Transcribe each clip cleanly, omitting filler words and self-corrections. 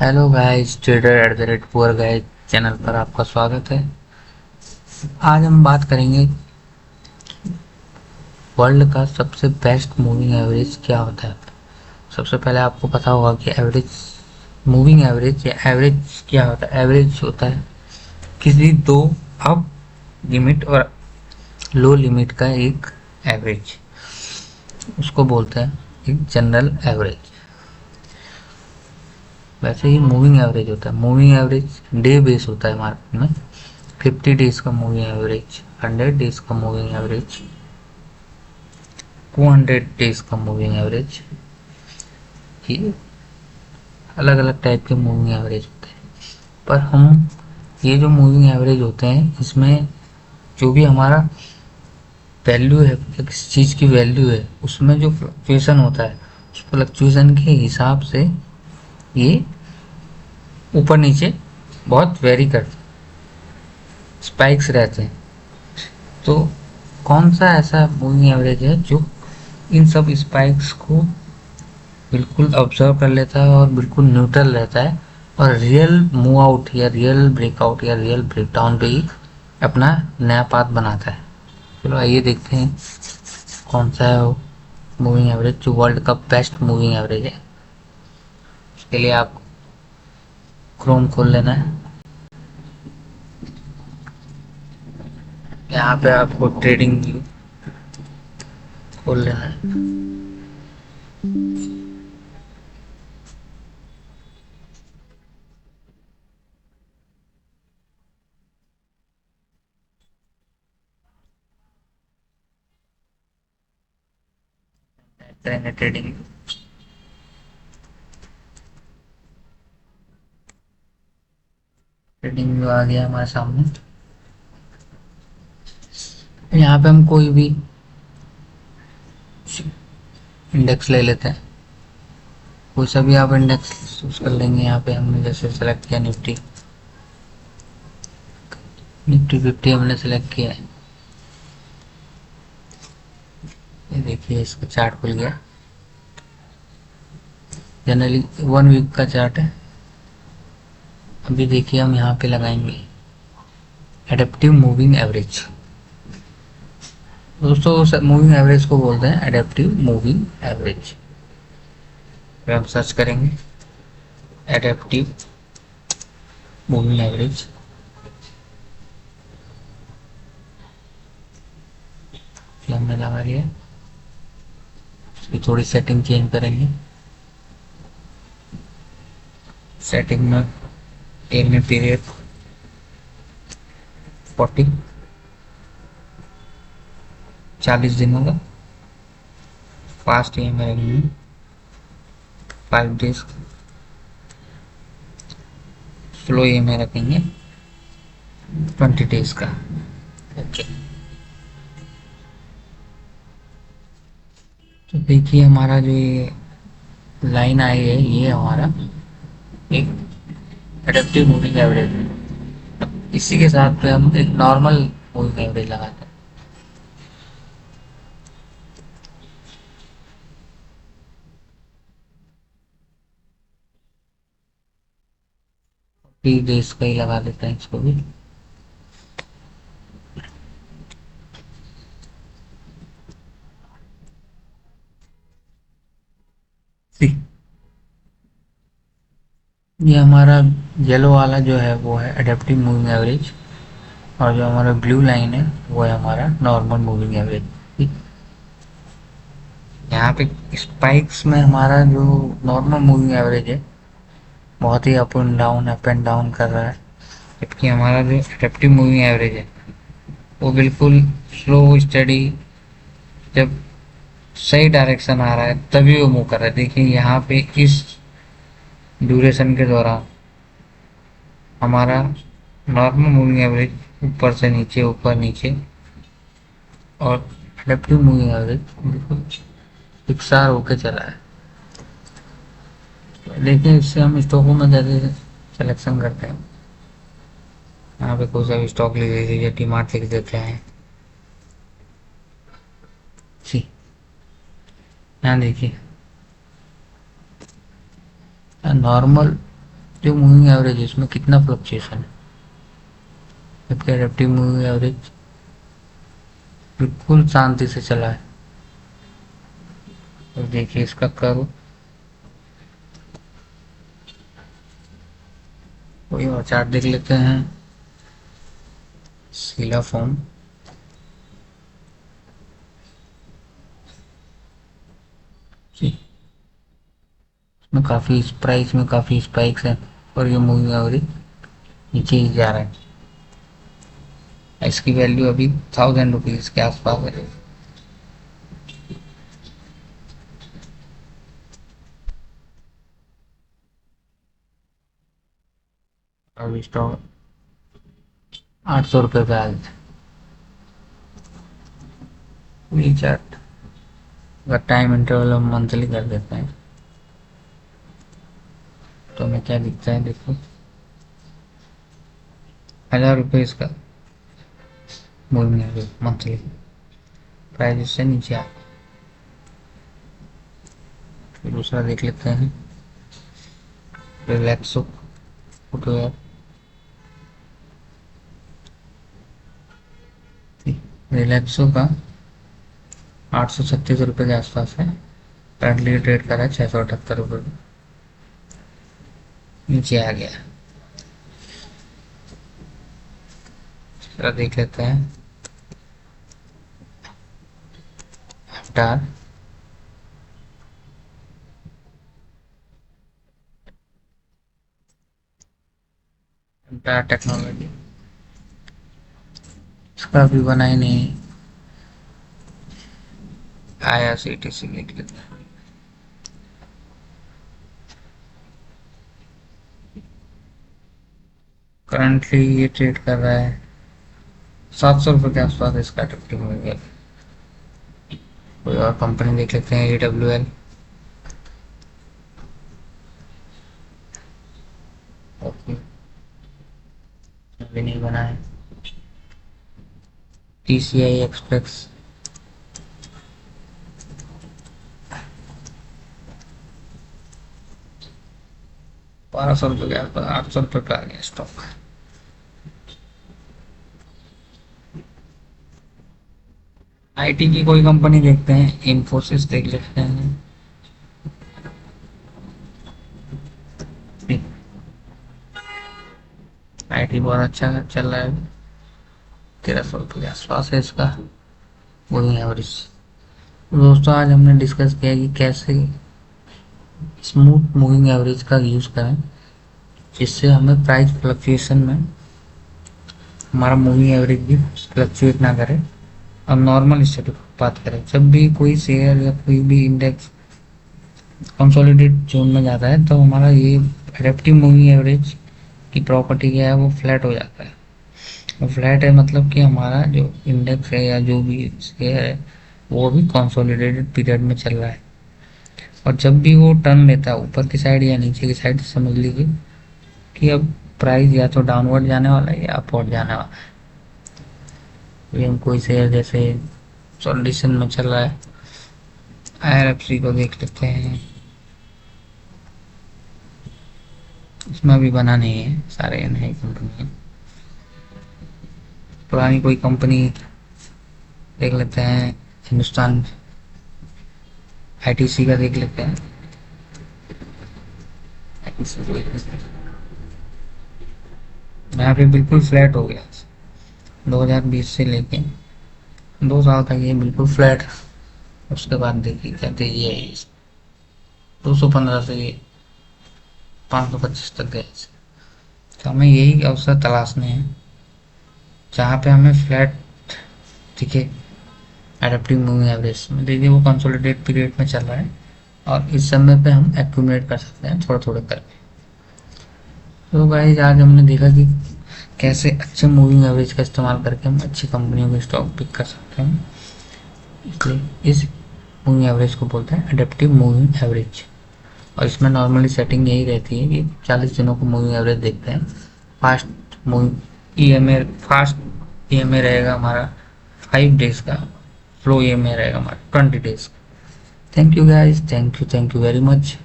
Hello guys, trader at the rate poor guys channel पर आपका स्वागत है। आज हम बात करेंगे वर्ल्ड का सबसे बेस्ट मूविंग एवरेज क्या होता है। सबसे पहले आपको पता होगा कि एवरेज, मूविंग एवरेज या एवरेज क्या होता है। एवरेज होता है किसी दो अप लिमिट और लो लिमिट का एक एवरेज, उसको बोलते हैं एक जनरल एवरेज। वैसे ही मूविंग एवरेज होता है। मूविंग एवरेज डे बेस होता है मार्केट में। 50 डेज का मूविंग एवरेज, 100 डेज का मूविंग एवरेज, 200 डेज का मूविंग एवरेज, ये अलग अलग टाइप के मूविंग एवरेज होते हैं। पर हम ये जो मूविंग एवरेज होते हैं, इसमें जो भी हमारा वैल्यू है, किसी चीज़ की वैल्यू है, उसमें जो फ्लक्चुएशन होता है, उस फ्लक्चुएशन के हिसाब से ये ऊपर नीचे बहुत वेरी करते हैं, स्पाइक्स रहते हैं। तो कौन सा ऐसा मूविंग एवरेज है जो इन सब स्पाइक्स को बिल्कुल ऑब्जर्व कर लेता है और बिल्कुल न्यूट्रल रहता है, और रियल मूव आउट या रियल ब्रेकआउट या रियल ब्रेकडाउन पे ही अपना नया पाथ बनाता है। चलो आइए देखते हैं कौन सा है वो मूविंग एवरेज जो वर्ल्ड का बेस्ट मूविंग एवरेज है। उसके लिए आप क्रोम खोल लेना है। यहाँ पे आपको ट्रेडिंग व्यू खोल लेना है। ट्रेडिंग ट्रेडिंग व्यू आ गया हमारे सामने। यहाँ पे हम कोई भी इंडेक्स ले लेते हैं। कोई सा भी आप इंडेक्स चूज कर लेंगे। यहाँ पे हमने जैसे सेलेक्ट किया निफ्टी, निफ्टी 50 हमने सेलेक्ट किया है। ये देखिए इसका चार्ट खुल गया। जनरली 1 वीक का चार्ट है। अभी देखिए हम यहाँ पे लगाएंगे एडेप्टिव मूविंग एवरेज। दोस्तों मूविंग एवरेज को बोलते हैं एडेप्टिव मूविंग एवरेज। फिर हम सर्च करेंगे एडेप्टिव मूविंग एवरेज। फिर हमने लगा लिया। इसकी थोड़ी सेटिंग चेंज करेंगे। सेटिंग में एम में पीरियड 40 दिनों का, फास्ट ई एम आई 5 डेज, स्लो ई एम आई रखेंगे 20 डेज का। ओके, तो देखिए हमारा जो ये लाइन आई है, ये हमारा एक एडेप्टिव मूविंग एवरेज है। इसी के साथ पे हम एक नॉर्मल मूविंग एवरेज लगाते हैं। 30 डेज का ही लगा देते हैं इसको भी। सी, ये हमारा येलो वाला जो है वो है एडेप्टिव मूविंग एवरेज, और जो हमारा ब्लू लाइन है वो है हमारा नॉर्मल मूविंग एवरेज। यहाँ पे स्पाइक्स में हमारा जो नॉर्मल मूविंग एवरेज है बहुत ही अप एंड डाउन कर रहा है, जबकि हमारा जो एडेप्टिव मूविंग एवरेज है वो बिल्कुल स्लो स्टडी, जब सही डायरेक्शन आ रहा है तभी वो मूव कर रहा है। देखिए यहाँ पे इस ड्यूरेशन के दौरान हमारा नॉर्मल मूविंग एवरेज ऊपर से नीचे, ऊपर नीचे, और एडेप्टिव मूविंग एवरेज बिल्कुल फिक्सार होके चला है। देखिए इससे हम स्टॉकों में जैसे सिलेक्शन करते हैं, यहाँ पे कोई सा भी स्टॉक लिख लीजिए, डीमार्ट लिख देते हैं। जी, यहाँ देखिए नॉर्मल जो मूविंग एवरेज है इसमें कितना फ्लक्चुएशन है, जबकि एडेप्टिव मूविंग एवरेज बिल्कुल शांति से चला है। तो देखिए इसका कर्व, कोई और चार्ट देख लेते हैं। सीला फॉर्म, इसमें काफ़ी प्राइस में काफ़ी स्पाइक्स हैं और ये मूविंग एवरेज नीचे ही जा रहा है। इसकी वैल्यू अभी 1000 रुपीज़ के आसपास है। अभी स्टॉक 800 रुपये पे आज। ये चार्ट अगर टाइम इंटरवल हम मंथली कर देते हैं तो हमें क्या दिखता है, देखो 1000 रुपये इसका मूविंग एवरेज मंथली, प्राइस इससे नीचे आ। फिर दूसरा देख लेते हैं, रिलैक्सो फुटवेयर। रिलैक्सो का 836 रुपये के आसपास है, करंटली ट्रेड कर रहा है 678 रुपये, नीचे आ गया। चलो देख लेते हैं अवतार। अवतार टेक्नोलॉजी, इसका भी बना ही नहीं, IRCTC देख लेते हैं। करंटली ये ट्रेड कर रहा है 700 रुपये के आसपास, इसका टिप्टिंग हो गया। कोई और कंपनी देख लेते हैं, AWL। ओके, अभी नहीं बना है। TCI एक्सप्रेस, ₹1200 के आसपास, 800 रुपये पे आ गया स्टॉक। IT की कोई कंपनी देखते हैं, इन्फोसिस देख लेते हैं। IT बहुत अच्छा चल रहा है, 1300 रुपये के आसपास है इसका मूविंग एवरेज। दोस्तों आज हमने डिस्कस किया कि कैसे स्मूथ मूविंग एवरेज का यूज़ करें जिससे हमें प्राइस फ्लक्चुएशन में हमारा मूविंग एवरेज भी फ्लक्चुएट ना करे। अब नॉर्मल स्टेट बात करें, जब भी कोई शेयर या कोई भी इंडेक्स कंसोलिडेट जोन में जाता है तो हमारा ये एडेप्टिव मूविंग एवरेज की प्रॉपर्टी क्या है, वो फ्लैट हो जाता है। और फ्लैट है मतलब कि हमारा जो इंडेक्स है या जो भी शेयर है वो भी कंसोलिडेटेड पीरियड में चल रहा है। और जब भी वो टर्न लेता है ऊपर की साइड या नीचे की साइड, समझ लीजिए कि अब प्राइस या तो डाउनवर्ड जाने वाला है या अपवर्ड जाने वाला है। लेकिन कोई शेयर जैसे सॉल्यूशन में चल रहा है, IRFC को देख लेते हैं, इसमें भी बना नहीं है, सारे नई कंपनी है। पुरानी कोई कंपनी देख लेते हैं, हिंदुस्तान ITC का देख लेते हैं। यहाँ पे बिल्कुल फ्लैट हो गया, 2020 से लेके 2 साल तक ये बिल्कुल फ्लैट। उसके बाद देखिए क्या तेजी है, 215 से ये 525 तक गए। तो हमें यही अवसर तलाशने हैं जहाँ पे हमें फ्लैट दिखे एडेप्टिव मूविंग एवरेज में। देखिए वो कंसोलिडेट पीरियड में चल रहा है और इस समय पे हम एक्यूमुलेट कर सकते हैं थोड़ा थोड़ा करके। तो गाइस आज हमने देखा कि कैसे अच्छे मूविंग एवरेज का इस्तेमाल करके हम अच्छी कंपनियों के स्टॉक पिक कर सकते हैं। इसलिए इस मूविंग एवरेज को बोलते हैं एडेप्टिव मूविंग एवरेज। और इसमें नॉर्मली सेटिंग यही रहती है कि 40 दिनों को मूविंग एवरेज देखते हैं। फास्ट मूविंग EMA रहेगा हमारा 5 डेज का, फ्लो EMA रहेगा हमारा 20 डेज का। Thank you guys, thank you very much.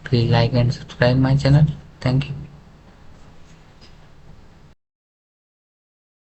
Please like and subscribe my channel. Thank you.